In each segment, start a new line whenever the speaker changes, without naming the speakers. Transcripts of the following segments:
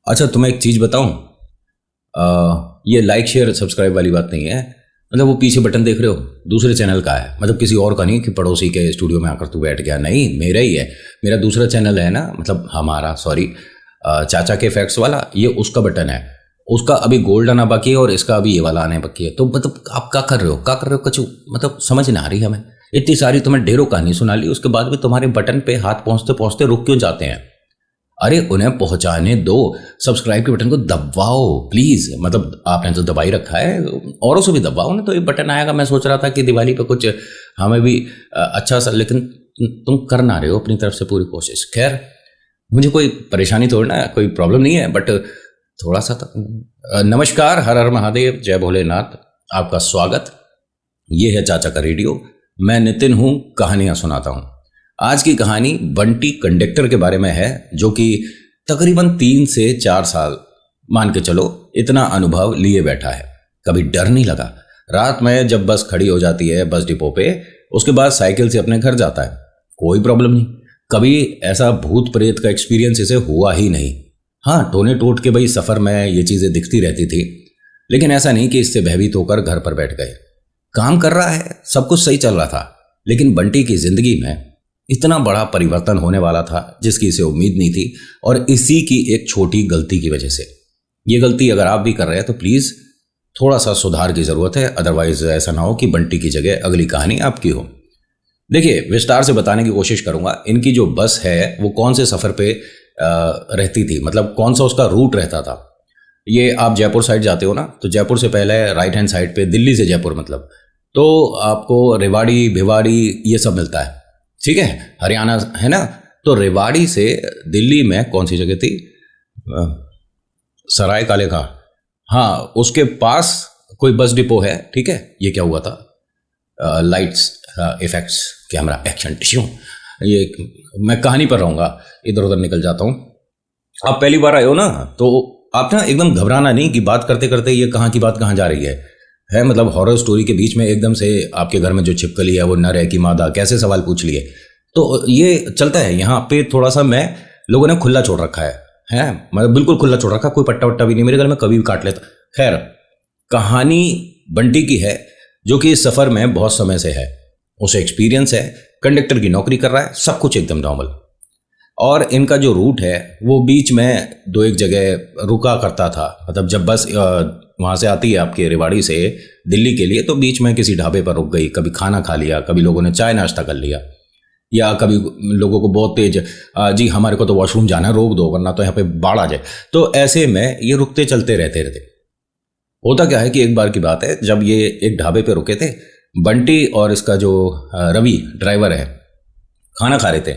अच्छा, तुम्हें एक चीज़ बताऊं। ये लाइक शेयर सब्सक्राइब वाली बात नहीं है। मतलब वो पीछे बटन देख रहे हो, दूसरे चैनल का है। मतलब किसी और का नहीं कि पड़ोसी के स्टूडियो में आकर तू बैठ गया, नहीं, मेरा ही है। मेरा दूसरा चैनल है ना, मतलब हमारा, सॉरी, चाचा के फैक्ट्स वाला, ये उसका बटन है। उसका अभी गोल्ड आना बाकी है और इसका अभी ये वाला आने बाकी है। तो मतलब आप क्या कर रहे हो कचू, मतलब समझ नहीं आ रही हमें। इतनी सारी तुम्हें ढेरों कहानी सुना ली, उसके बाद भी तुम्हारे बटन पे हाथ पहुंचते पहुंचते रुक क्यों जाते हैं? अरे उन्हें पहुंचाने दो, सब्सक्राइब के बटन को दबाओ प्लीज। मतलब आपने तो दबाई रखा है, औरों से भी दबाओ ना तो ये बटन आएगा। मैं सोच रहा था कि दिवाली पे कुछ हमें भी अच्छा सा, लेकिन तुम कर ना रहे हो अपनी तरफ से पूरी कोशिश। खैर, मुझे कोई परेशानी थोड़ी ना, कोई प्रॉब्लम नहीं है, बट थोड़ा सा नमस्कार, हर हर महादेव, जय भोलेनाथ। आपका स्वागत। ये है चाचा का रेडियो। मैं नितिन हूँ, कहानियाँ सुनाता हूँ। आज की कहानी बंटी कंडक्टर के बारे में है, जो कि तकरीबन 3 से 4 साल, मान के चलो, इतना अनुभव लिए बैठा है। कभी डर नहीं लगा। रात में जब बस खड़ी हो जाती है बस डिपो पे, उसके बाद साइकिल से अपने घर जाता है, कोई प्रॉब्लम नहीं। कभी ऐसा भूत प्रेत का एक्सपीरियंस इसे हुआ ही नहीं। हाँ, टोने टोट के भाई सफ़र में ये चीज़ें दिखती रहती थी, लेकिन ऐसा नहीं कि इससे भयभीत होकर घर पर बैठ गए। काम कर रहा है, सब कुछ सही चल रहा था, लेकिन बंटी की जिंदगी में इतना बड़ा परिवर्तन होने वाला था जिसकी इसे उम्मीद नहीं थी, और इसी की एक छोटी गलती की वजह से। ये गलती अगर आप भी कर रहे हैं तो प्लीज़ थोड़ा सा सुधार की ज़रूरत है, अदरवाइज ऐसा ना हो कि बंटी की जगह अगली कहानी आपकी हो। देखिए, विस्तार से बताने की कोशिश करूंगा। इनकी जो बस है वो कौन से सफ़र पे रहती थी, मतलब कौन सा उसका रूट रहता था। ये आप जयपुर साइड जाते हो ना, तो जयपुर से पहले राइट हैंड साइड पे, दिल्ली से जयपुर मतलब, तो आपको रेवाड़ी भिवाड़ी ये सब मिलता है, ठीक है, हरियाणा है ना। तो रेवाड़ी से दिल्ली में कौन सी जगह थी, सराय काले का, हाँ, उसके पास कोई बस डिपो है, ठीक है। ये क्या हुआ था, lights, effects, camera, action, tissue. ये मैं कहानी पर रहूँगा, इधर उधर निकल जाता हूँ। आप पहली बार आए हो ना, तो आप ना एकदम घबराना नहीं कि बात करते करते ये कहाँ की बात कहाँ जा रही है। मतलब हॉरर स्टोरी के बीच में एकदम से आपके घर में जो छिपकली है वो नर है कि मादा, कैसे सवाल पूछ लिए। तो ये चलता है यहाँ पे। थोड़ा सा मैं लोगों ने खुला छोड़ रखा है, मतलब बिल्कुल खुला छोड़ रखा, कोई पट्टा वट्टा भी नहीं। मेरे घर में कभी भी काट लेता। खैर, कहानी बंटी की है, जो कि इस सफ़र में बहुत समय से है, उसे एक्सपीरियंस है, कंडक्टर की नौकरी कर रहा है, सब कुछ एकदम नॉर्मल। और इनका जो रूट है वो बीच में 2-1 जगह रुका करता था। मतलब जब बस वहाँ से आती है आपके रेवाड़ी से दिल्ली के लिए, तो बीच में किसी ढाबे पर रुक गई, कभी खाना खा लिया, कभी लोगों ने चाय नाश्ता कर लिया, या कभी लोगों को बहुत तेज, जी हमारे को तो वॉशरूम जाना है, रोक दो वरना तो यहाँ पे बाढ़ आ जाए। तो ऐसे में ये रुकते चलते रहते। होता क्या है कि एक बार की बात है, जब ये एक ढाबे पे रुके थे, बंटी और इसका जो रवि ड्राइवर है खाना खा रहे थे,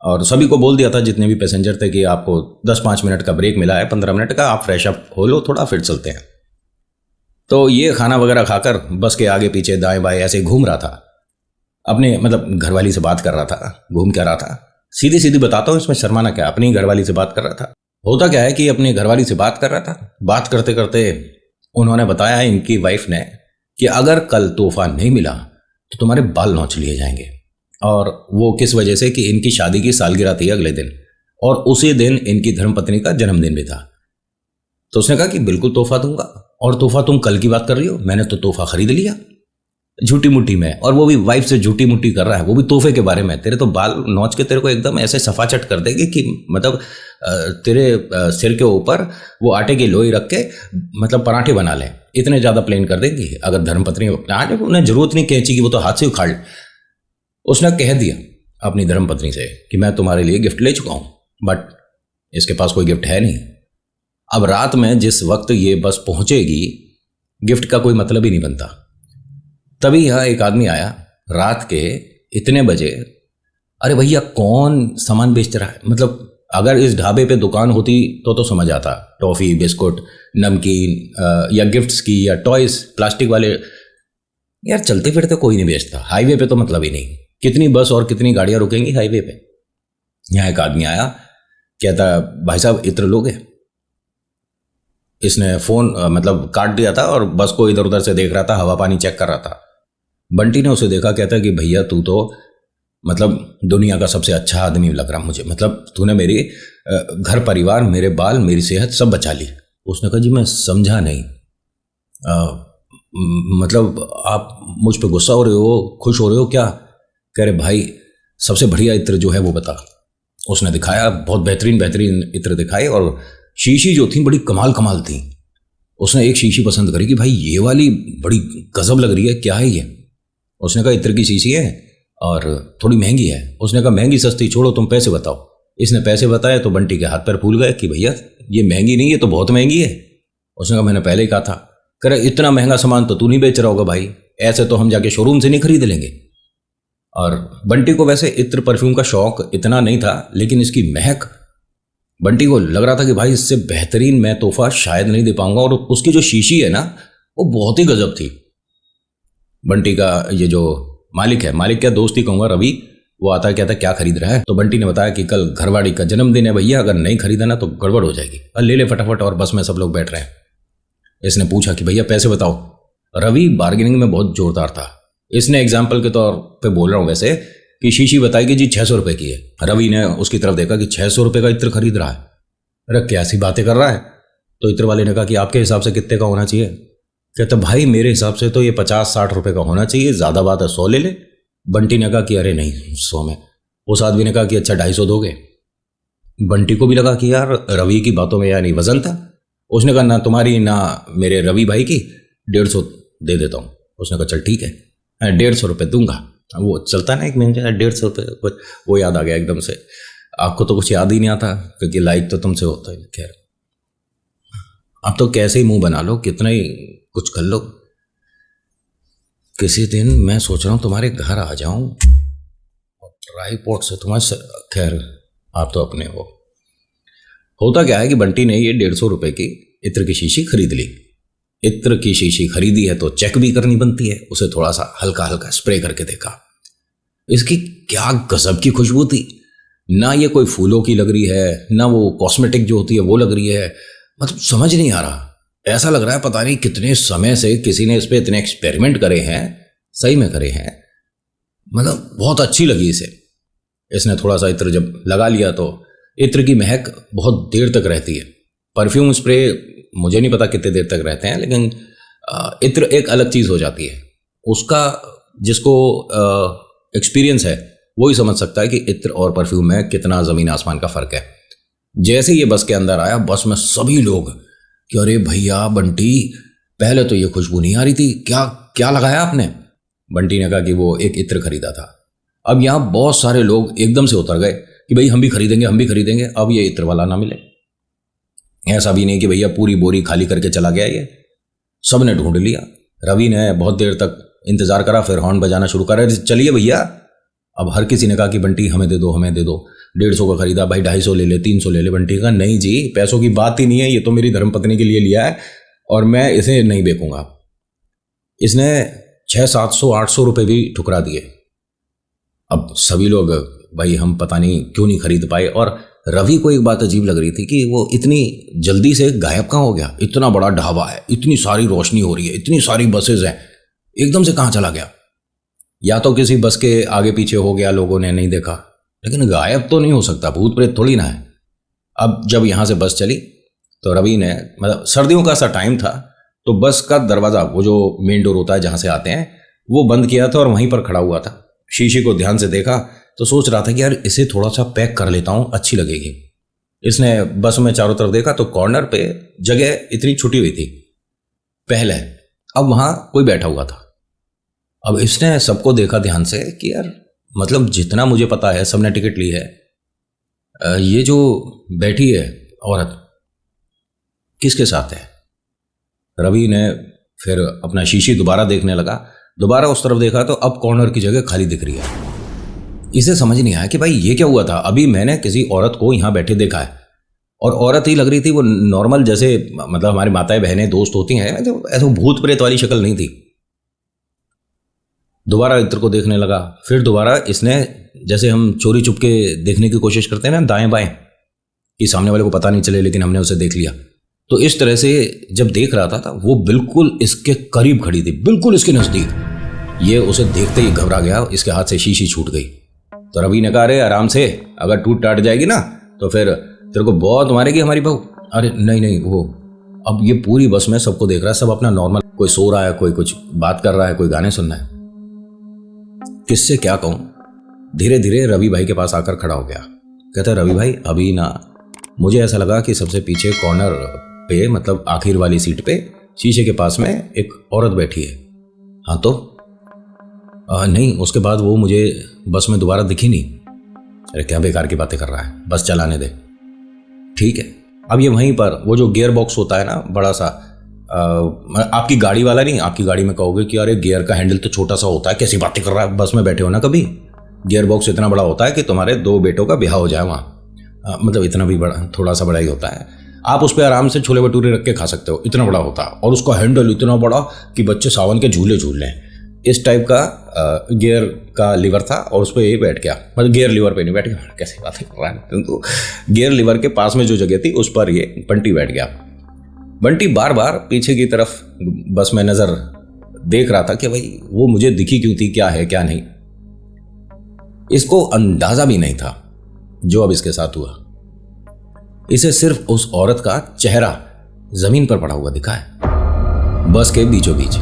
और सभी को बोल दिया था जितने भी पैसेंजर थे कि आपको 10-5 मिनट का ब्रेक मिला है, 15 मिनट का, आप फ्रेश अप हो लो थोड़ा, फिर चलते हैं। तो ये खाना वगैरह खाकर बस के आगे पीछे दाएं बाएं ऐसे घूम रहा था, अपने मतलब घरवाली से बात कर रहा था। घूम क्या रहा था, सीधी सीधी बताता हूँ, इसमें शर्माना क्या, अपनी घरवाली से बात कर रहा था। होता क्या है कि अपनी घरवाली से बात कर रहा था, बात करते करते उन्होंने बताया, इनकी वाइफ ने, कि अगर कल तोहफा नहीं मिला तो तुम्हारे बाल नोच लिए जाएंगे। और वो किस वजह से कि इनकी शादी की सालगिरह थी अगले दिन, और उसी दिन इनकी धर्मपत्नी का जन्मदिन भी था। तो उसने कहा कि बिल्कुल तोहफा दूंगा। और तोहफा तुम कल की बात कर रही हो, मैंने तो तोहफा खरीद लिया झूठी मुट्ठी में, और वो भी वाइफ से झूठी मुट्ठी कर रहा है, वो भी तोहफे के बारे में। तेरे तो बाल नोच के तेरे को एकदम ऐसे सफाचट कर देगी कि मतलब तेरे सिर के ऊपर वो आटे की लोई रख के मतलब पराठे बना लें, इतने ज़्यादा प्लेन कर देंगी। अगर धर्मपत्नी आज उन्हें जरूरत नहीं कैंची की, वो तो हाथ से उखाड़। उसने कह दिया अपनी धर्मपत्नी से कि मैं तुम्हारे लिए गिफ्ट ले चुका हूँ, बट इसके पास कोई गिफ्ट है नहीं। अब रात में जिस वक्त ये बस पहुंचेगी, गिफ्ट का कोई मतलब ही नहीं बनता। तभी यहाँ एक आदमी आया रात के इतने बजे। अरे भैया, कौन सामान बेच रहा है? मतलब अगर इस ढाबे पे दुकान होती तो समझ आता, टॉफ़ी, बिस्कुट, नमकीन, या गिफ्ट्स की, या टॉयज, प्लास्टिक वाले। यार चलते फिरते कोई नहीं बेचता, हाईवे पे तो मतलब ही नहीं, कितनी बस और कितनी गाड़ियां रुकेंगी हाईवे पे। यहाँ एक आदमी आया, कहता भाई साहब इत्र लोगे? इसने फ़ोन मतलब काट दिया था और बस को इधर उधर से देख रहा था, हवा पानी चेक कर रहा था। बंटी ने उसे देखा, कहता कि भैया तू तो मतलब दुनिया का सबसे अच्छा आदमी लग रहा मुझे, मतलब तूने मेरे घर परिवार, मेरे बाल, मेरी सेहत सब बचा ली। उसने कहा जी मैं समझा नहीं, मतलब आप मुझ पे गुस्सा हो रहे हो, खुश हो रहे हो क्या? कह रहे भाई सबसे बढ़िया इत्र जो है वो बता। उसने दिखाया, बहुत बेहतरीन बेहतरीन इत्र दिखाए और शीशी जो थी बड़ी कमाल कमाल थी। उसने एक शीशी पसंद करी कि भाई ये वाली बड़ी गजब लग रही है, क्या है ये? उसने कहा इत्र की शीशी है और थोड़ी महंगी है। उसने कहा महंगी सस्ती छोड़ो, तुम पैसे बताओ। इसने पैसे बताए तो बंटी के हाथ पैर फूल गए कि भैया ये महंगी नहीं, ये तो बहुत महंगी है। उसने कहा मैंने पहले ही कहा था। कह रहे इतना महंगा सामान तो तू नहीं बेच रहा होगा भाई, ऐसे तो हम जाके शोरूम से नहीं खरीद लेंगे। और बंटी को वैसे इत्र परफ्यूम का शौक इतना नहीं था, लेकिन इसकी महक, बंटी को लग रहा था कि भाई इससे बेहतरीन मैं तोहफा शायद नहीं दे पाऊंगा। और उसकी जो शीशी है ना वो बहुत ही गजब थी। बंटी का ये जो मालिक है, मालिक क्या दोस्त ही कहूँगा, रवि, वो आता है कहता है क्या खरीद रहा है? तो बंटी ने बताया कि कल घरवाड़ी का जन्मदिन है भैया, अगर नहीं खरीदा ना तो गड़बड़ हो जाएगी, ले ले फटाफट। और बस में सब लोग बैठ रहे हैं। इसने पूछा कि भैया पैसे बताओ। रवि बार्गेनिंग में बहुत जोरदार था। इसने एग्जाम्पल के तौर पे बोल रहा हूँ वैसे कि शीशी बताई कि जी 600 रुपये की है। रवि ने उसकी तरफ देखा कि 600 रुपये का इत्र खरीद रहा है, अरे कैसी बातें कर रहा है? तो इत्र वाले ने कहा कि आपके हिसाब से कितने का होना चाहिए? कहते भाई मेरे हिसाब से तो ये 50-60 रुपये का होना चाहिए, ज़्यादा बात है 100 ले ले। बंटी ने कहा कि अरे नहीं 100 में। उस आदमी ने कहा कि अच्छा 250 दोगे। बंटी को भी लगा कि यार रवि की बातों में यानी वजन था। उसने कहा ना तुम्हारी ना मेरे रवि भाई की, 150 दे देता हूँ। उसने कहा चल ठीक है, 150 रुपये दूंगा। वो चलता ना एक महीने 150 रुपये, वो याद आ गया एकदम से। आपको तो कुछ याद ही नहीं आता क्योंकि लाइक तो तुमसे होता है। खैर अब तो कैसे ही मुंह बना लो, कितना ही कुछ कर लो। किसी दिन मैं सोच रहा हूँ तुम्हारे घर आ जाऊं और ट्राईपॉड से तुम्हारे, खैर आप तो अपने हो। होता क्या है कि बंटी ने ये 150 रुपये की इत्र की शीशी खरीद ली। इत्र की शीशी खरीदी है तो चेक भी करनी बनती है। उसे थोड़ा सा हल्का हल्का स्प्रे करके देखा। इसकी क्या गजब की खुशबू थी। ना ये कोई फूलों की लग रही है, ना वो कॉस्मेटिक जो होती है वो लग रही है। मतलब समझ नहीं आ रहा, ऐसा लग रहा है पता नहीं कितने समय से किसी ने इस पर इतने एक्सपेरिमेंट करे हैं, सही में करे हैं। मतलब बहुत अच्छी लगी इसे। इसने थोड़ा सा इत्र जब लगा लिया तो इत्र की महक बहुत देर तक रहती है। परफ्यूम स्प्रे मुझे नहीं पता कितने देर तक रहते हैं, लेकिन इत्र एक अलग चीज़ हो जाती है। उसका जिसको एक्सपीरियंस है वही समझ सकता है कि इत्र और परफ्यूम में कितना ज़मीन आसमान का फ़र्क है। जैसे ये बस के अंदर आया, बस में सभी लोग कि अरे भैया बंटी, पहले तो ये खुशबू नहीं आ रही थी, क्या क्या लगाया आपने? बंटी ने कहा कि वो एक इत्र खरीदा था। अब यहाँ बहुत सारे लोग एकदम से उतर गए कि भाई हम भी खरीदेंगे, हम भी खरीदेंगे। अब ये इत्र वाला ना मिले। ऐसा भी नहीं कि भैया पूरी बोरी खाली करके चला गया, ये सब ने ढूंढ लिया। रवि ने बहुत देर तक इंतजार करा, फिर हॉर्न बजाना शुरू करा, चलिए भैया। अब हर किसी ने कहा कि बंटी हमें दे दो, हमें दे दो। 150 का खरीदा, भाई 250 ले ले, 300 ले ले। बंटी का नहीं जी, पैसों की बात ही नहीं है, ये तो मेरी धर्मपत्नी के लिए लिया है और मैं इसे नहीं बेचूंगा। इसने 600-700-800 रुपये भी ठुकरा दिए। अब सभी लोग भाई हम पता नहीं क्यों नहीं खरीद पाए। और रवि को एक बात अजीब लग रही थी कि वो इतनी जल्दी से गायब कहाँ हो गया। इतना बड़ा ढाबा है, इतनी सारी रोशनी हो रही है, इतनी सारी बसेज हैं, एकदम से कहाँ चला गया? या तो किसी बस के आगे पीछे हो गया, लोगों ने नहीं देखा, लेकिन गायब तो नहीं हो सकता, भूत प्रेत थोड़ी ना है। अब जब यहाँ से बस चली तो रवि ने, मतलब सर्दियों का सा टाइम था, तो बस का दरवाज़ा, वो जो मेन डोर होता है जहाँ से आते हैं, वो बंद किया था और वहीं पर खड़ा हुआ था। शीशे को ध्यान से देखा तो सोच रहा था कि यार इसे थोड़ा सा पैक कर लेता हूँ, अच्छी लगेगी। इसने बस में चारों तरफ देखा तो कॉर्नर पे जगह इतनी छुटी हुई थी पहले, अब वहाँ कोई बैठा हुआ था। अब इसने सबको देखा ध्यान से कि यार मतलब जितना मुझे पता है सबने टिकट ली है, ये जो बैठी है औरत किसके साथ है? रवि ने फिर अपना शीशी दोबारा देखने लगा, दोबारा उस तरफ देखा तो अब कॉर्नर की जगह खाली दिख रही है। इसे समझ नहीं आया कि भाई ये क्या हुआ था। अभी मैंने किसी औरत को यहाँ बैठे देखा है और औरत ही लग रही थी, वो नॉर्मल जैसे मतलब हमारी माताएं बहनें दोस्त होती हैं, तो ऐसे भूत प्रेत वाली शक्ल नहीं थी। दोबारा इत्र को देखने लगा, फिर दोबारा इसने, जैसे हम चोरी चुप के देखने की कोशिश करते हैं ना दाएं बाएं, कि सामने वाले को पता नहीं चले लेकिन हमने उसे देख लिया, तो इस तरह से जब देख रहा था वो बिल्कुल इसके करीब खड़ी थी, बिल्कुल इसके नज़दीक। ये उसे देखते ही घबरा गया, इसके हाथ से शीशी छूट गई। तो रवि ने कहा अरे आराम से, अगर टूट टाट जाएगी ना तो फिर तेरे को बहुत मारेगी हमारी बहू। अरे नहीं नहीं, वो अब ये पूरी बस में सबको देख रहा है, सब अपना नॉर्मल, कोई सो रहा है, कोई कुछ बात कर रहा है, कोई गाने सुन रहा है। किससे क्या कहूं। धीरे धीरे रवि भाई के पास आकर खड़ा हो गया। कहता है रवि भाई अभी ना मुझे ऐसा लगा कि सबसे पीछे कॉर्नर पे, मतलब आखिर वाली सीट पे शीशे के पास में एक औरत बैठी है। हाँ तो नहीं, उसके बाद वो मुझे बस में दोबारा दिखी नहीं। अरे क्या बेकार की बातें कर रहा है, बस चलाने दे। ठीक है, अब ये वहीं पर वो जो गियर बॉक्स होता है ना बड़ा सा, आपकी गाड़ी वाला नहीं, आपकी गाड़ी में कहोगे कि अरे गियर का हैंडल तो छोटा सा होता है, कैसी बातें कर रहा है, बस में बैठे हो ना कभी। गियर बॉक्स इतना बड़ा होता है कि तुम्हारे 2 बेटों का ब्याह हो जाए वहाँ, मतलब इतना भी बड़ा, थोड़ा सा बड़ा ही होता है। आप उस पर आराम से छोले भटूरे रख के खा सकते हो, इतना बड़ा होता है। और उसका हैंडल इतना बड़ा कि बच्चे सावन के झूले झूल लें, इस टाइप का गियर का लीवर था। और उस पर ये बैठ गया, मतलब गियर लीवर पे नहीं बैठ गया, कैसी बातें कर रहा है, तो गियर लीवर के पास में जो जगह थी उस पर ये बंटी बैठ गया। बंटी बार बार पीछे की तरफ बस में नजर देख रहा था कि भाई वो मुझे दिखी क्यों थी, क्या है क्या नहीं। इसको अंदाजा भी नहीं था जो अब इसके साथ हुआ। इसे सिर्फ उस औरत का चेहरा जमीन पर पड़ा हुआ दिखा है, बस के बीचों बीच।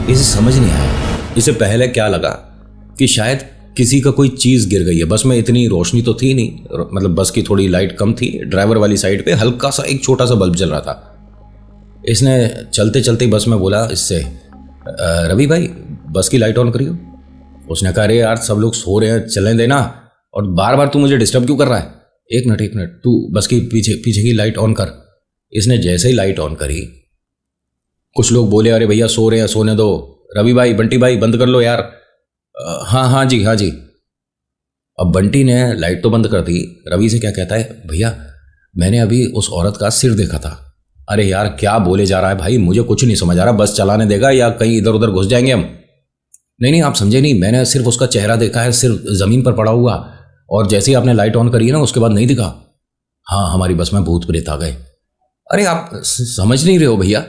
इसे समझ नहीं आया। इसे पहले क्या लगा कि शायद किसी का कोई चीज गिर गई है। बस में इतनी रोशनी तो थी नहीं, मतलब बस की थोड़ी लाइट कम थी। ड्राइवर वाली साइड पे हल्का सा एक छोटा सा बल्ब जल रहा था। इसने चलते चलते बस में बोला इससे, रवि भाई बस की लाइट ऑन करियो। उसने कहा अरे यार सब लोग सो रहे हैं, चलने देना, और बार बार तू मुझे डिस्टर्ब क्यों कर रहा है। एक मिनट, तू बस की पीछे की लाइट ऑन कर। इसने जैसे ही लाइट ऑन करी, कुछ लोग बोले अरे भैया सो रहे हैं, सोने दो। रवि भाई, बंटी भाई बंद कर लो यार। हाँ जी। अब बंटी ने लाइट तो बंद कर दी। रवि से क्या कहता है, भैया मैंने अभी उस औरत का सिर देखा था। अरे यार क्या बोले जा रहा है भाई, मुझे कुछ नहीं समझ आ रहा, बस चलाने देगा या कहीं इधर उधर घुस जाएंगे हम। नहीं आप समझे नहीं, मैंने सिर्फ उसका चेहरा देखा है, सिर्फ जमीन पर पड़ा हुआ, और जैसे ही आपने लाइट ऑन करी है ना उसके बाद नहीं दिखा। हाँ हमारी बस में भूत प्रेत आ गए। अरे आप समझ नहीं रहे हो भैया।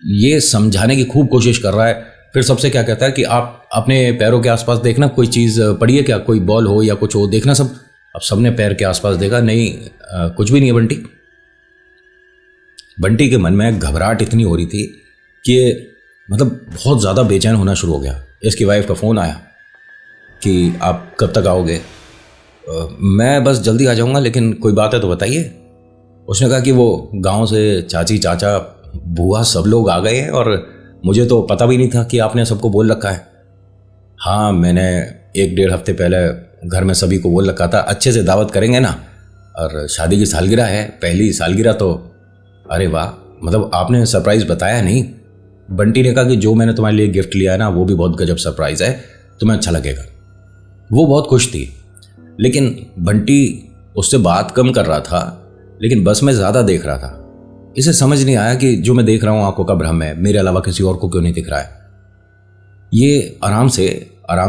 ये समझाने की खूब कोशिश कर रहा है। फिर सबसे क्या कहता है कि आप अपने पैरों के आसपास देखना, कोई चीज़ पड़ी है क्या, कोई बॉल हो या कुछ हो, देखना सब। अब सबने पैर के आसपास देखा, नहीं कुछ भी नहीं है बंटी। बंटी के मन में घबराहट इतनी हो रही थी कि मतलब बहुत ज़्यादा बेचैन होना शुरू हो गया। इसकी वाइफ का फ़ोन आया कि आप कब तक आओगे। मैं बस जल्दी आ जाऊँगा, लेकिन कोई बात है तो बताइए। उसने कहा कि वो गांव से चाची चाचा बुआ सब लोग आ गए हैं, और मुझे तो पता भी नहीं था कि आपने सबको बोल रखा है। हाँ मैंने 1-1.5 हफ्ते पहले घर में सभी को बोल रखा था, अच्छे से दावत करेंगे ना, और शादी की सालगिरह है, पहली सालगिरह तो। अरे वाह, मतलब आपने सरप्राइज़ बताया नहीं। बंटी ने कहा कि जो मैंने तुम्हारे लिए गिफ्ट लिया है ना वो भी बहुत गजब सरप्राइज़ है, तुम्हें अच्छा लगेगा। वो बहुत खुश थी, लेकिन बंटी उससे बात कम कर रहा था, लेकिन बस में ज़्यादा देख रहा था। इसे समझ नहीं आया कि जो मैं देख रहा हूँ आंखों का भ्रम है, मेरे अलावा किसी और को क्यों नहीं दिख रहा है। ये आराम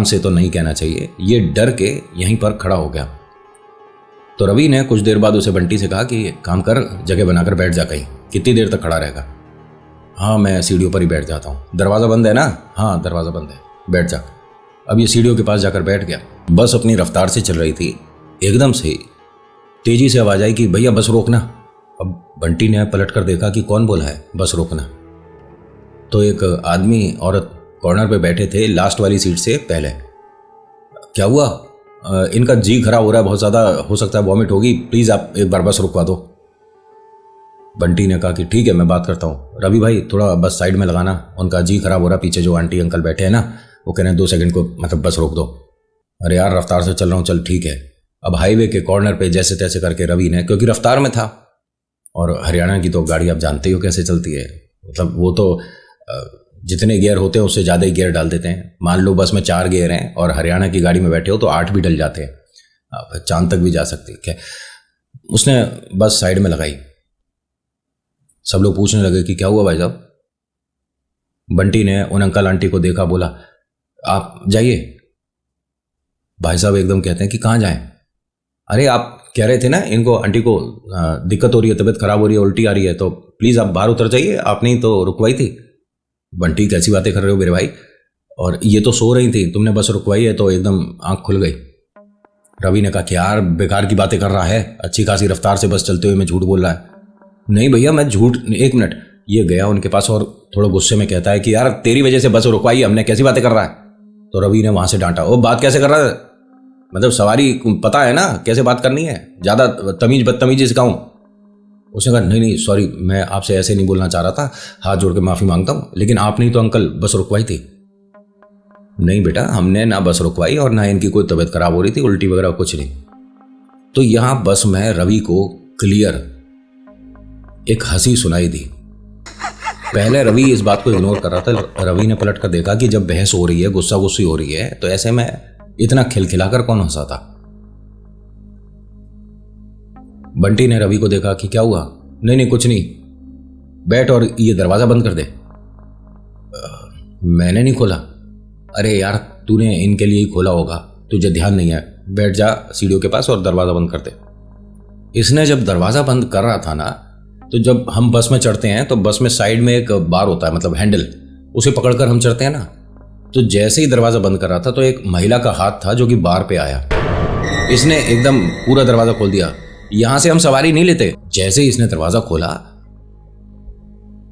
से तो नहीं कहना चाहिए, ये डर के यहीं पर खड़ा हो गया। तो रवि ने कुछ देर बाद उसे बंटी से कहा कि काम कर, जगह बनाकर बैठ जा, कहीं कितनी देर तक खड़ा रहेगा। हाँ मैं सीढ़ियों पर ही बैठ जाता हूँ, दरवाज़ा बंद है ना। हाँ दरवाज़ा बंद है, बैठ जा। अब ये सीढ़ियों के पास जाकर बैठ गया। बस अपनी रफ्तार से चल रही थी, एकदम से तेजी से आवाज आई कि भैया बस रोकना। अब बंटी ने पलट कर देखा कि कौन बोला है बस रोकना। तो एक आदमी औरत कॉर्नर पे बैठे थे, लास्ट वाली सीट से पहले। क्या हुआ, इनका जी खराब हो रहा है बहुत ज़्यादा, हो सकता है वॉमिट होगी, प्लीज़ आप एक बार बस रुकवा दो। बंटी ने कहा कि ठीक है मैं बात करता हूँ। रवि भाई थोड़ा बस साइड में लगाना, उनका जी खराब हो रहा है, पीछे जो आंटी अंकल बैठे हैं ना वो कह रहे हैं 2 सेकंड को मतलब बस रोक दो। अरे यार रफ्तार से चल रहा हूँ, चल ठीक है। अब हाईवे के कॉर्नर पे जैसे तैसे करके रवि ने, क्योंकि रफ्तार में था, और हरियाणा की तो गाड़ी आप जानते ही हो कैसे चलती है, मतलब वो तो जितने गियर होते हैं उससे ज़्यादा ही गियर डाल देते हैं। मान लो बस में 4 गियर हैं और हरियाणा की गाड़ी में बैठे हो तो 8 भी डल जाते हैं, आप चांद तक भी जा सकती है। उसने बस साइड में लगाई। सब लोग पूछने लगे कि क्या हुआ भाई साहब। बंटी ने उन अंकल आंटी को देखा, बोला आप जाइए। भाई साहब एकदम कहते हैं कि कहाँ जाएं। अरे आप कह रहे थे ना इनको आंटी को दिक्कत हो रही है, तबीयत खराब हो रही है, उल्टी आ रही है, तो प्लीज़ आप बाहर उतर जाइए, आपने ही तो रुकवाई थी। बंटी कैसी बातें कर रहे हो मेरे भाई, और ये तो सो रही थी, तुमने बस रुकवाई है तो एकदम आंख खुल गई। रवि ने कहा कि यार बेकार की बातें कर रहा है, अच्छी खासी रफ्तार से बस चलते हुए मैं झूठ बोल रहा है। नहीं भैया मैं झूठ, एक मिनट। ये गया उनके पास और थोड़ा गुस्से में कहता है कि यार तेरी वजह से बस रुकवाई हमने, कैसी बातें कर रहा है। तो रवि ने वहां से डांटा, वो बात कैसे कर रहा है, मतलब सवारी पता है ना कैसे बात करनी है, ज्यादा तमीज बदतमीजी सिखाऊं। उसने कहा नहीं नहीं सॉरी, मैं आपसे ऐसे नहीं बोलना चाह रहा था, हाथ जोड़ के माफी मांगता हूं, लेकिन आपने ही तो अंकल बस रुकवाई थी। नहीं बेटा हमने ना बस रुकवाई और ना इनकी कोई तबीयत खराब हो रही थी, उल्टी वगैरह कुछ नहीं। तो यहां बस में रवि को क्लियर एक हंसी सुनाई दी। पहले रवि इस बात को इग्नोर कर रहा था। रवि ने पलट कर देखा कि जब बहस हो रही है, गुस्सा गुस्सी हो रही है, तो ऐसे में इतना खिलखिलाकर कौन हंसा था। बंटी ने रवि को देखा कि क्या हुआ। नहीं नहीं कुछ नहीं, बैठ और ये दरवाजा बंद कर दे। मैंने नहीं खोला। अरे यार तूने इनके लिए ही खोला होगा, तुझे ध्यान नहीं है, बैठ जा सीढ़ियों के पास और दरवाजा बंद कर दे। इसने जब दरवाजा बंद कर रहा था ना, तो जब हम बस में चढ़ते हैं तो बस में साइड में एक बार होता है, मतलब हैंडल, उसे पकड़कर हम चढ़ते हैं ना। तो जैसे ही दरवाजा बंद कर रहा था तो एक महिला का हाथ था जो कि बार पे आया। इसने एकदम पूरा दरवाजा खोल दिया। यहां से हम सवारी नहीं लेते। जैसे ही इसने दरवाजा खोला,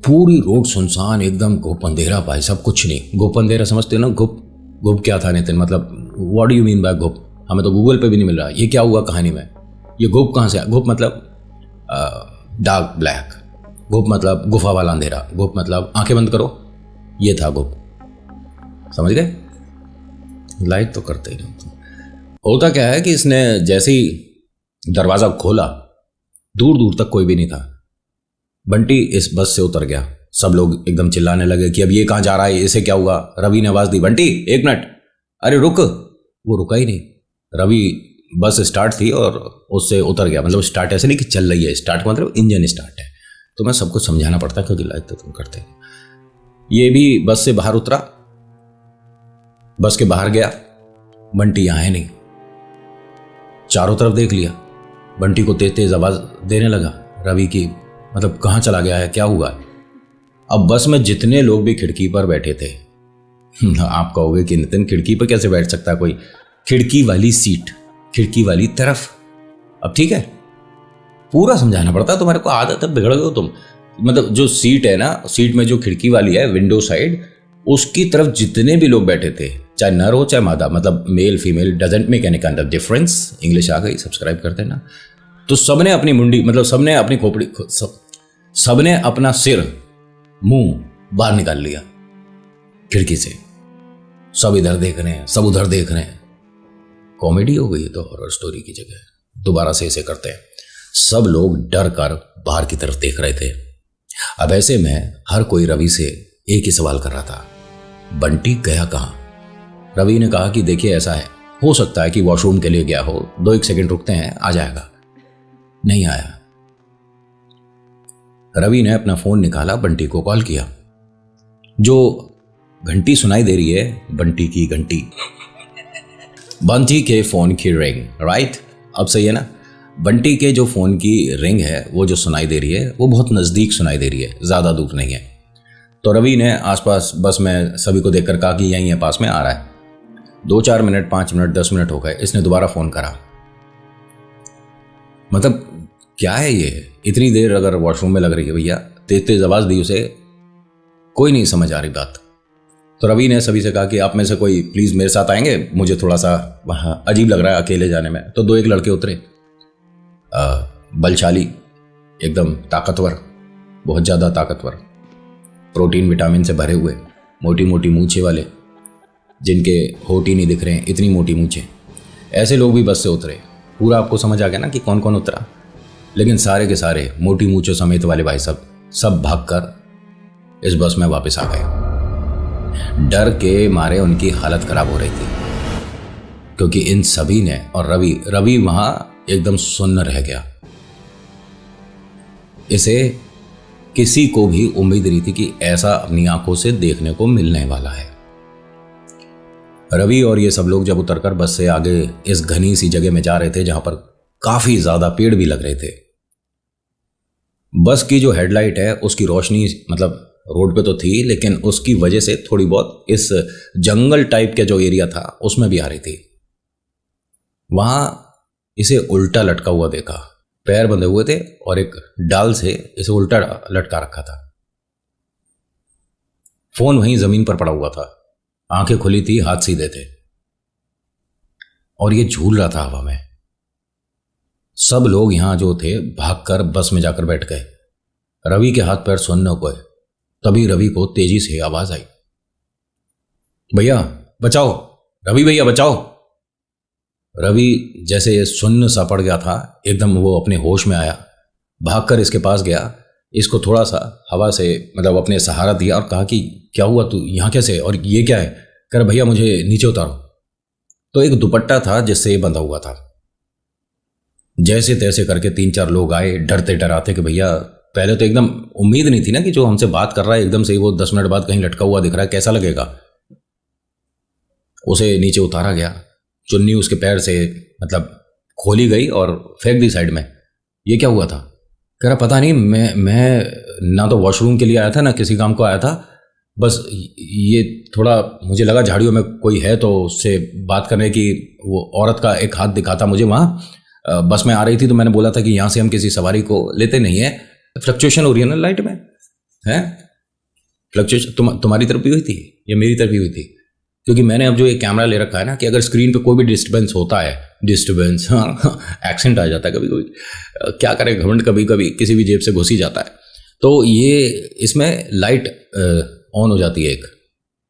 पूरी रोड सुनसान, एकदम घुप अंधेरा। भाई सब कुछ नहीं। घुप अंधेरा समझते हो ना, घुप क्या था नितिन, मतलब what do you mean by घुप? हमें तो गूगल पे भी नहीं मिल रहा। ये क्या हुआ कहानी में, ये घुप कहां से? घुप मतलब डार्क ब्लैक, घुप मतलब गुफा वाला अंधेरा, घुप मतलब आंखें बंद करो, ये था घुप। समझ गए? लाइक तो करते ही नहीं। होता क्या है कि इसने जैसे ही दरवाजा खोला, दूर दूर तक कोई भी नहीं था। बंटी इस बस से उतर गया। सब लोग एकदम चिल्लाने लगे कि अब ये कहां जा रहा है, इसे क्या हुआ। रवि ने आवाज दी, बंटी एक मिनट, अरे रुक। वो रुका ही नहीं। रवि बस स्टार्ट थी और उससे उतर गया। मतलब स्टार्ट ऐसे नहीं कि चल रही है, स्टार्ट का मतलब इंजन स्टार्ट है। तो मैं सबको समझाना पड़ता है क्योंकि लाइक तो तुम करते हैं। ये भी बस से बाहर उतरा, बस के बाहर गया। बंटी यहां है नहीं। चारों तरफ देख लिया। बंटी को तेज तेज आवाज देने लगा रवि की, मतलब कहां चला गया है, क्या हुआ। अब बस में जितने लोग भी खिड़की पर बैठे थे, आप कहोगे कि नितिन खिड़की पर कैसे बैठ सकता है कोई, खिड़की वाली सीट, खिड़की वाली तरफ। अब ठीक है, पूरा समझाना पड़ता है, तुम्हारे को आदत है, बिगड़ गए हो तुम। मतलब जो सीट है ना, सीट में जो खिड़की वाली है, विंडो साइड, उसकी तरफ जितने भी लोग बैठे थे, चाहे नर हो चाहे मादा, मतलब male female doesn't make any kind of difference. English आ गई, सब्सक्राइब करते ना। तो सबने अपनी मुंडी, मतलब सबने अपनी खोपड़ी, सबने अपना सिर मुंह बाहर निकाल लिया खिड़की से। सब इधर देख रहे हैं, सब उधर देख रहे हैं। कॉमेडी हो गई है तो हॉरर स्टोरी की जगह। दोबारा से इसे करते हैं। सब लोग डर कर बाहर की तरफ देख रहे थे। अब ऐसे में हर कोई रवि से एक ही सवाल कर रहा था, बंटी गया कहां? रवि ने कहा कि देखिए ऐसा है, हो सकता है कि वॉशरूम के लिए गया हो, 2-1 सेकंड रुकते हैं, आ जाएगा। नहीं आया। रवि ने अपना फोन निकाला, बंटी को कॉल किया। जो घंटी सुनाई दे रही है, बंटी की घंटी, बंटी के फोन की रिंग, राइट? अब सही है ना? बंटी के जो फोन की रिंग है, वो जो सुनाई दे रही है, वो बहुत नजदीक सुनाई दे रही है, ज्यादा दूर नहीं है। तो रवि ने आसपास बस में सभी को देखकर कहा कि यहीं है, पास में आ रहा है। 2-4 मिनट, 5 मिनट, 10 मिनट हो गए। इसने दोबारा फोन करा। मतलब क्या है ये, इतनी देर अगर वॉशरूम में लग रही है भैया, तेज तेज आवाज दी उसे, कोई नहीं समझ आ रही बात। तो रवि ने सभी से कहा कि आप में से कोई प्लीज मेरे साथ आएंगे, मुझे थोड़ा सा अजीब लग रहा है अकेले जाने में। तो 2-1 लड़के उतरे, बलशाली, एकदम ताकतवर, बहुत ज्यादा ताकतवर, प्रोटीन विटामिन से भरे हुए, मोटी मोटी मूछे वाले, जिनके होठ ही नहीं दिख रहे हैं, इतनी मोटी मूछे। ऐसे लोग भी बस से उतरे। पूरा आपको समझ आ गया ना कि कौन कौन उतरा। लेकिन सारे के सारे मोटी मूछों समेत वाले भाई सब भागकर इस बस में वापस आ गए। डर के मारे उनकी हालत खराब हो रही थी, क्योंकि इन सभी ने, और रवि वहां एकदम सुन्न रह गया। इसे किसी को भी उम्मीद नहीं थी कि ऐसा अपनी आंखों से देखने को मिलने वाला है। रवि और ये सब लोग जब उतरकर बस से आगे इस घनी सी जगह में जा रहे थे, जहां पर काफी ज्यादा पेड़ भी लग रहे थे। बस की जो हेडलाइट है उसकी रोशनी, मतलब रोड पे तो थी, लेकिन उसकी वजह से थोड़ी बहुत इस जंगल टाइप के जो एरिया था उसमें भी आ रही थी। वहां इसे उल्टा लटका हुआ देखा, पैर बंधे हुए थे और एक डाल से इसे उल्टा लटका रखा था। फोन वहीं जमीन पर पड़ा हुआ था, आंखें खुली थी, हाथ सीधे थे और ये झूल रहा था हवा में। सब लोग यहां जो थे भागकर बस में जाकर बैठ गए। रवि के हाथ पैर सुन्न हो गए। तभी रवि को तेजी से आवाज आई, भैया बचाओ, रवि भैया बचाओ। रवि जैसे ये सुन्न सा पड़ गया था, एकदम वो अपने होश में आया, भागकर इसके पास गया, इसको थोड़ा सा हवा से मतलब अपने सहारा दिया और कहा कि क्या हुआ, तू यहाँ कैसे, और ये क्या है? कह रहा भैया मुझे नीचे उतारो। तो एक दुपट्टा था जिससे ये बंधा हुआ था। जैसे तैसे करके 3-4 लोग आए, डरते डराते कि भैया, पहले तो एकदम उम्मीद नहीं थी ना कि जो हमसे बात कर रहा है एकदम से वो 10 मिनट बाद कहीं लटका हुआ दिख रहा है, कैसा लगेगा। उसे नीचे उतारा गया, चुन्नी उसके पैर से मतलब खोली गई और फेंक दी साइड में। ये क्या हुआ था? कह रहा पता नहीं, मैं ना तो वॉशरूम के लिए आया था ना किसी काम को आया था, बस ये थोड़ा मुझे लगा झाड़ियों में कोई है तो उससे बात करने की, वो औरत का एक हाथ दिखा था मुझे वहाँ, बस में आ रही थी तो मैंने बोला था कि यहाँ से हम किसी सवारी को लेते नहीं है। फ्लक्चुएशन हो रही है ना लाइट में, है फ्लक्चुएशन। तुम्हारी तरफ भी हुई थी या मेरी तरफ भी हुई थी? क्योंकि मैंने अब जो ये कैमरा ले रखा है ना, कि अगर स्क्रीन पे कोई भी डिस्टर्बेंस होता है, डिस्टर्बेंस, हाँ एक्सेंट आ जाता है कभी कभी, क्या करें, घमंड कभी कभी किसी भी जेब से घुस ही जाता है। तो ये इसमें लाइट ऑन हो जाती है एक,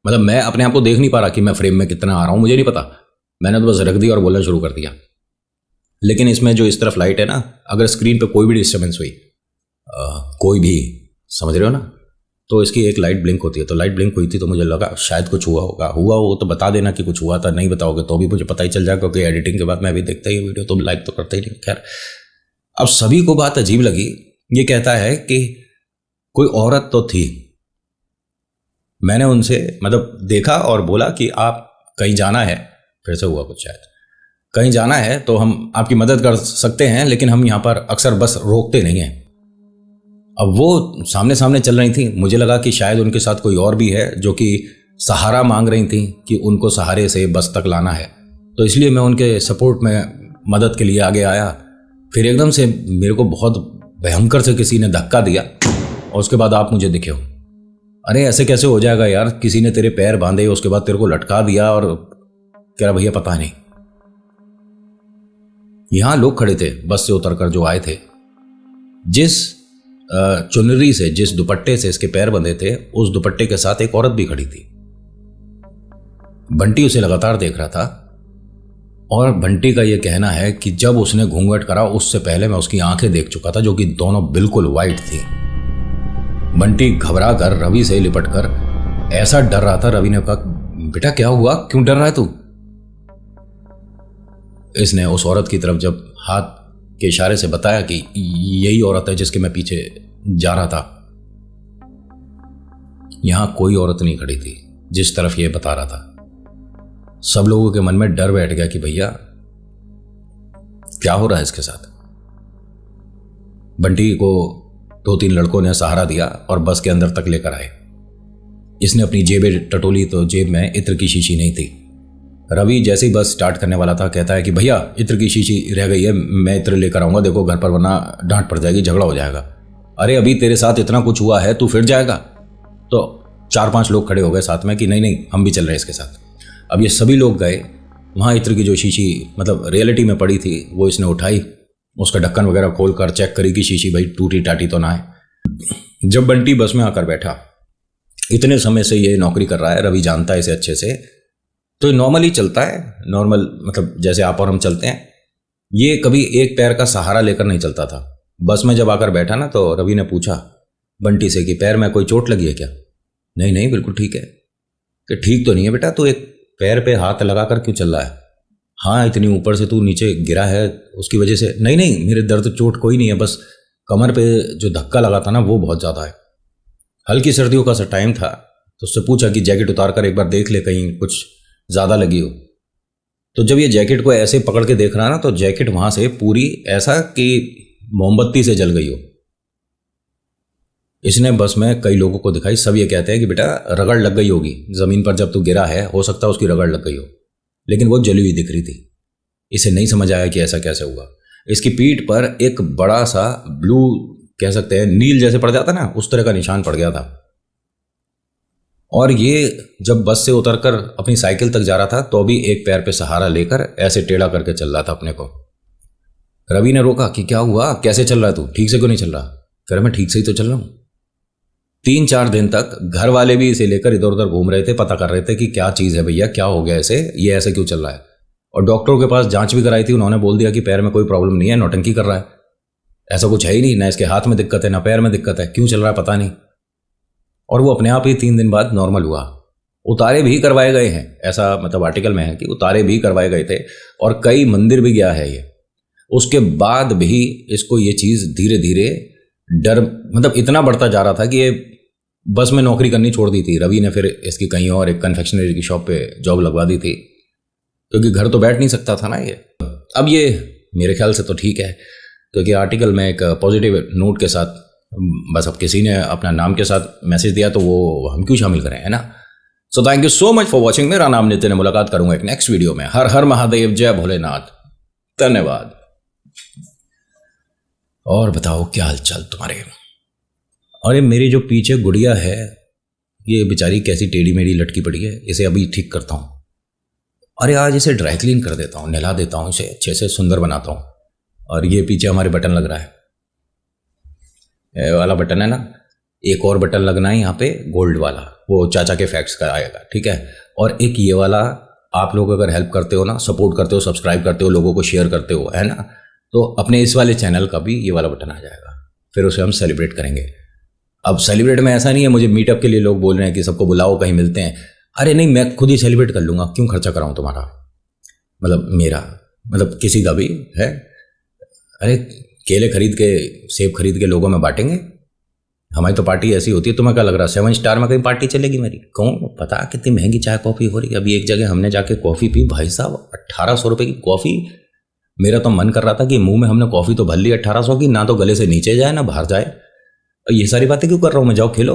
मतलब मैं अपने आप को देख नहीं पा रहा कि मैं फ्रेम में कितना आ रहा हूँ, मुझे नहीं पता, मैंने तो बस रख दिया और बोलना शुरू कर दिया। लेकिन इसमें जो इस तरफ लाइट है ना, अगर स्क्रीन पे कोई भी डिस्टर्बेंस हुई, कोई भी, समझ रहे हो ना, तो इसकी एक लाइट ब्लिंक होती है। तो लाइट ब्लिंक हुई थी तो मुझे लगा शायद कुछ हुआ होगा। हुआ हो तो बता देना कि कुछ हुआ था, नहीं बताओगे तो भी मुझे पता ही चल जाएगा, क्योंकि एडिटिंग के बाद मैं भी देखता ही वीडियो, तो लाइक तो करता ही नहीं। खैर, अब सभी को बात अजीब लगी। ये कहता है कि कोई औरत तो थी, मैंने उनसे मतलब देखा और बोला कि आप कहीं जाना है, फिर से हुआ कुछ, शायद कहीं जाना है तो हम आपकी मदद कर सकते हैं, लेकिन हम यहाँ पर अक्सर बस रोकते नहीं हैं। अब वो सामने सामने चल रही थी, मुझे लगा कि शायद उनके साथ कोई और भी है जो कि सहारा मांग रही थी कि उनको सहारे से बस तक लाना है, तो इसलिए मैं उनके सपोर्ट में मदद के लिए आगे आया। फिर एकदम से मेरे को बहुत भयंकर से किसी ने धक्का दिया और उसके बाद आप मुझे दिखे हो। अरे ऐसे कैसे हो जाएगा यार, किसी ने तेरे पैर बांधे, उसके बाद तेरे को लटका दिया और कह रहा भैया पता नहीं। यहां लोग खड़े थे बस से उतरकर जो आए थे, जिस चुनरी से, जिस दुपट्टे से इसके पैर बंधे थे, उस दुपट्टे के साथ एक औरत भी खड़ी थी। बंटी उसे लगातार देख रहा था और बंटी का यह कहना है कि जब उसने घूंघट करा उससे पहले मैं उसकी आंखें देख चुका था, जो कि दोनों बिल्कुल वाइट थी। बंटी घबरा कर रवि से लिपटकर ऐसा डर रहा था। रवि ने कहा बेटा क्या हुआ, क्यों डर रहा है तू? इसने उस औरत की तरफ जब हाथ के इशारे से बताया कि यही औरत है जिसके मैं पीछे जा रहा था। यहां कोई औरत नहीं खड़ी थी जिस तरफ ये बता रहा था। सब लोगों के मन में डर बैठ गया कि भैया क्या हो रहा है इसके साथ। बंटी को 2-3 लड़कों ने सहारा दिया और बस के अंदर तक लेकर आए। इसने अपनी जेबें टटोली तो जेब में इत्र की शीशी नहीं थी। रवि जैसे ही बस स्टार्ट करने वाला था, कहता है कि भैया इत्र की शीशी रह गई है, मैं इत्र लेकर आऊंगा, देखो घर पर, वरना डांट पड़ जाएगी, झगड़ा हो जाएगा। अरे अभी तेरे साथ इतना कुछ हुआ है, तू फिर जाएगा? तो 4-5 लोग खड़े हो गए साथ में कि नहीं नहीं हम भी चल रहे हैं इसके साथ। अब ये सभी लोग गए, वहाँ इत्र की जो शीशी मतलब रियलिटी में पड़ी थी वो इसने उठाई, उसका ढक्कन वगैरह खोल कर चेक करी कि शीशी भाई टूटी टाटी तो ना है। जब बंटी बस में आकर बैठा, इतने समय से ये नौकरी कर रहा है, रवि जानता है इसे अच्छे से, तो नॉर्मली चलता है, नॉर्मल मतलब जैसे आप और हम चलते हैं। ये कभी एक पैर का सहारा लेकर नहीं चलता था। बस में जब आकर बैठा ना तो रवि ने पूछा बंटी से कि पैर में कोई चोट लगी है क्या? नहीं नहीं बिल्कुल ठीक है। कि ठीक तो नहीं है बेटा, तू एक पैर पे हाथ लगाकर क्यों चल रहा है? हाँ इतनी ऊपर से तू नीचे गिरा है उसकी वजह से। नहीं नहीं मेरे दर्द चोट कोई नहीं है, बस कमर पे जो धक्का लगा था ना वो बहुत ज़्यादा है। हल्की सर्दियों का सा टाइम था तो उससे पूछा कि जैकेट उतार कर एक बार देख ले कहीं कुछ ज़्यादा लगी हो। तो जब ये जैकेट को ऐसे पकड़ के देख रहा ना तो जैकेट वहाँ से पूरी ऐसा कि मोमबत्ती से जल गई हो। इसने बस में कई लोगों को दिखाई। सब ये कहते हैं कि बेटा रगड़ लग गई होगी ज़मीन पर जब तू गिरा है, हो सकता है उसकी रगड़ लग गई हो, लेकिन वो जली हुई दिख रही थी। इसे नहीं समझ आया कि ऐसा कैसे हुआ। इसकी पीठ पर एक बड़ा सा ब्लू, कह सकते हैं नील जैसे पड़ जाता ना, उस तरह का निशान पड़ गया था। और ये जब बस से उतरकर अपनी साइकिल तक जा रहा था तो भी एक पैर पे सहारा लेकर ऐसे टेढ़ा करके चल रहा था अपने को। रवि ने रोका कि क्या हुआ, कैसे चल रहा है तू, ठीक से क्यों नहीं चल रहा? कह रहा मैं ठीक से ही तो चल रहा हूँ। 3-4 दिन तक घर वाले भी इसे लेकर इधर उधर घूम रहे थे, पता कर रहे थे कि क्या चीज़ है भैया, क्या हो गया इसे, ये ऐसे क्यों चल रहा है। और डॉक्टरों के पास जांच भी कराई थी, उन्होंने बोल दिया कि पैर में कोई प्रॉब्लम नहीं है, नौटंकी कर रहा है, ऐसा कुछ है ही नहीं, ना इसके हाथ में दिक्कत है ना पैर में दिक्कत है, क्यों चल रहा है पता नहीं। और वो अपने आप ही 3 दिन बाद नॉर्मल हुआ। उतारे भी करवाए गए हैं, ऐसा मतलब आर्टिकल में है कि उतारे भी करवाए गए थे और कई मंदिर भी गया है ये। उसके बाद भी इसको ये चीज़ धीरे धीरे डर मतलब इतना बढ़ता जा रहा था कि ये बस में नौकरी करनी छोड़ दी थी। रवि ने फिर इसकी कहीं और एक कन्फेक्शनरी की शॉप पे जॉब लगवा दी थी, क्योंकि घर तो बैठ नहीं सकता था ना ये। अब ये मेरे ख्याल से तो ठीक है, क्योंकि आर्टिकल में एक पॉजिटिव नोट के साथ, बस अब किसी ने अपना नाम के साथ मैसेज दिया तो वो हम क्यों शामिल करें, है ना। So thank you so much for watching. मेरा नाम नितिन है, मुलाकात करूंगा एक नेक्स्ट वीडियो में। हर हर महादेव, जय भोलेनाथ, धन्यवाद। और बताओ क्या हालचाल तुम्हारे। अरे मेरी जो पीछे गुड़िया है, ये बेचारी कैसी टेढ़ी मेढ़ी लटकी पड़ी है, इसे अभी ठीक करता हूँ। अरे आज इसे ड्राई क्लीन कर देता हूँ, नहला देता हूँ, इसे अच्छे से सुंदर बनाता हूँ। और ये पीछे हमारे बटन लग रहा है, ये वाला बटन है ना, एक और बटन लगना है यहाँ पे गोल्ड वाला, वो चाचा के फैक्ट्स का आएगा, ठीक है। और एक ये वाला, आप लोग अगर हेल्प करते हो ना, सपोर्ट करते हो, सब्सक्राइब करते हो, लोगों को शेयर करते हो, है ना, तो अपने इस वाले चैनल का भी ये वाला बटन आ जाएगा, फिर उसे हम सेलिब्रेट करेंगे। अब सेलिब्रेट में ऐसा नहीं है मुझे मीटअप के लिए लोग बोल रहे हैं कि सबको बुलाओ कहीं मिलते हैं, अरे नहीं, मैं खुद ही सेलिब्रेट कर लूँगा, क्यों खर्चा कराऊँ तुम्हारा, मतलब मेरा, मतलब किसी का भी है। अरे केले खरीद के, सेब खरीद के लोगों में बांटेंगे, हमारी तो पार्टी ऐसी होती है। तुम्हें क्या लग रहा है 7 स्टार में कहीं पार्टी चलेगी मेरी? कौन पता कितनी महंगी चाय कॉफ़ी हो रही है। अभी एक जगह हमने जाके कॉफ़ी पी, भाई साहब 1800 रुपये की कॉफ़ी। मेरा तो मन कर रहा था कि मुंह में हमने कॉफ़ी तो भर ली 1800 की, ना तो गले से नीचे जाए ना बाहर जाए। ये सारी बातें क्यों कर रहा हूँ मैं, जाओ खेलो।